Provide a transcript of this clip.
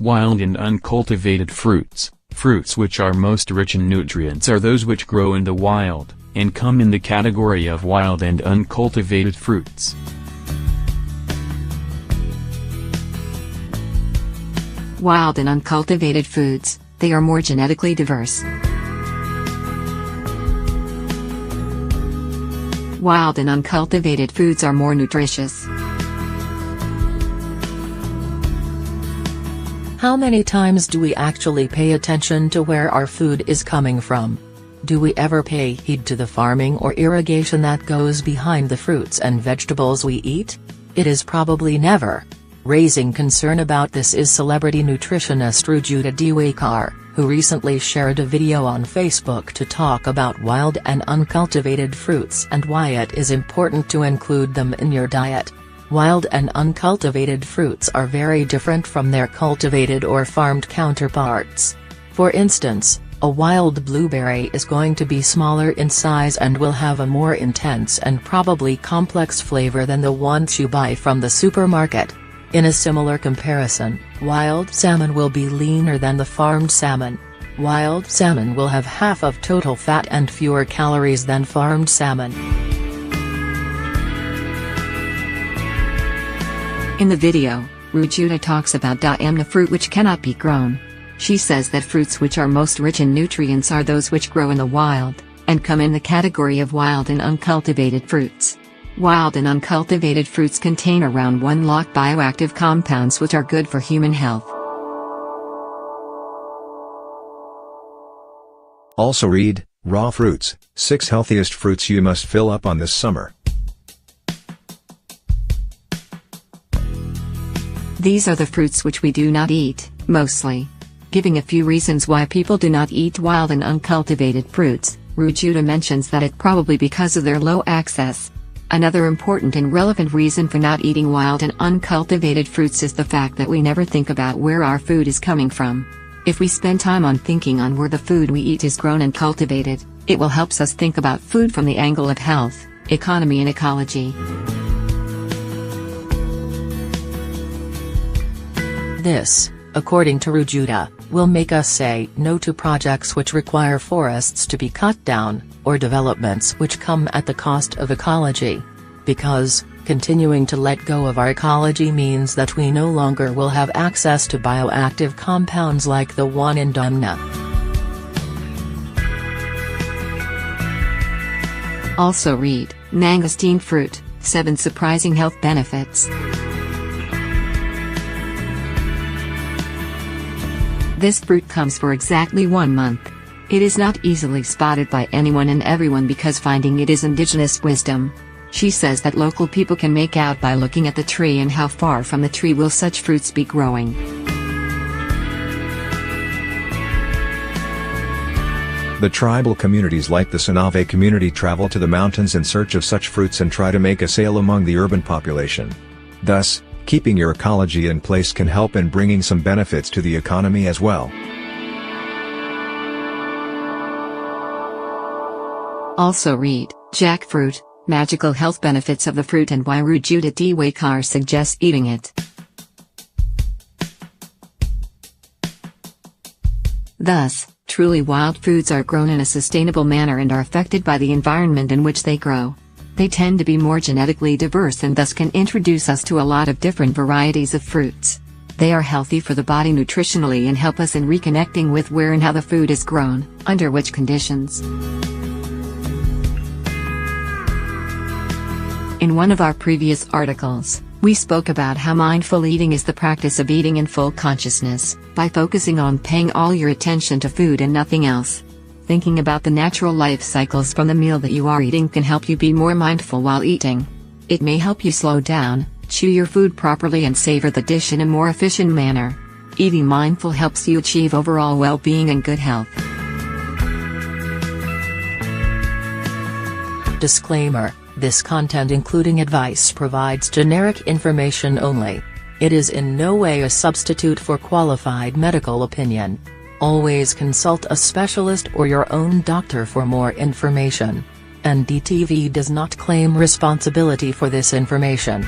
Wild and uncultivated fruits. Fruits which are most rich in nutrients are those which grow in the wild, and come in the category of wild and uncultivated fruits. Wild and uncultivated foods, they are more genetically diverse. Wild and uncultivated foods are more nutritious. How many times do we actually pay attention to where our food is coming from? Do we ever pay heed to the farming or irrigation that goes behind the fruits and vegetables we eat? It is probably never. Raising concern about this is celebrity nutritionist Rujuta, who recently shared a video on Facebook to talk about wild and uncultivated fruits and why it is important to include them in your diet. Wild and uncultivated fruits are very different from their cultivated or farmed counterparts. For instance, a wild blueberry is going to be smaller in size and will have a more intense and probably complex flavor than the ones you buy from the supermarket. In a similar comparison, wild salmon will be leaner than the farmed salmon. Wild salmon will have half of total fat and fewer calories than farmed salmon. In the video, Rujuta talks about the fruit which cannot be grown. She says that fruits which are most rich in nutrients are those which grow in the wild, and come in the category of wild and uncultivated fruits. Wild and uncultivated fruits contain around 1 lakh bioactive compounds which are good for human health. Also read, Raw Fruits, 6 Healthiest Fruits You Must Fill Up On This Summer. These are the fruits which we do not eat, mostly. Giving a few reasons why people do not eat wild and uncultivated fruits, Rujuta mentions that it probably because of their low access. Another important and relevant reason for not eating wild and uncultivated fruits is the fact that we never think about where our food is coming from. If we spend time on thinking on where the food we eat is grown and cultivated, it will help us think about food from the angle of health, economy and ecology. This, according to Rujuta, will make us say no to projects which require forests to be cut down, or developments which come at the cost of ecology. Because, continuing to let go of our ecology means that we no longer will have access to bioactive compounds like the one in Dumna. Also read, mangosteen fruit, 7 surprising health benefits. This fruit comes for exactly 1 month. It is not easily spotted by anyone and everyone because finding it is indigenous wisdom. She says that local people can make out by looking at the tree and how far from the tree will such fruits be growing. The tribal communities like the Senave community travel to the mountains in search of such fruits and try to make a sale among the urban population. Thus, keeping your ecology in place can help in bringing some benefits to the economy as well. Also read, jackfruit, magical health benefits of the fruit and why Rujuta suggests eating it. Thus, truly wild foods are grown in a sustainable manner and are affected by the environment in which they grow. They tend to be more genetically diverse and thus can introduce us to a lot of different varieties of fruits. They are healthy for the body nutritionally and help us in reconnecting with where and how the food is grown, under which conditions. In one of our previous articles, we spoke about how mindful eating is the practice of eating in full consciousness, by focusing on paying all your attention to food and nothing else. Thinking about the natural life cycles from the meal that you are eating can help you be more mindful while eating. It may help you slow down, chew your food properly and savor the dish in a more efficient manner. Eating mindful helps you achieve overall well-being and good health. Disclaimer: this content, including advice, provides generic information only. It is in no way a substitute for qualified medical opinion. Always consult a specialist or your own doctor for more information. NDTV does not claim responsibility for this information.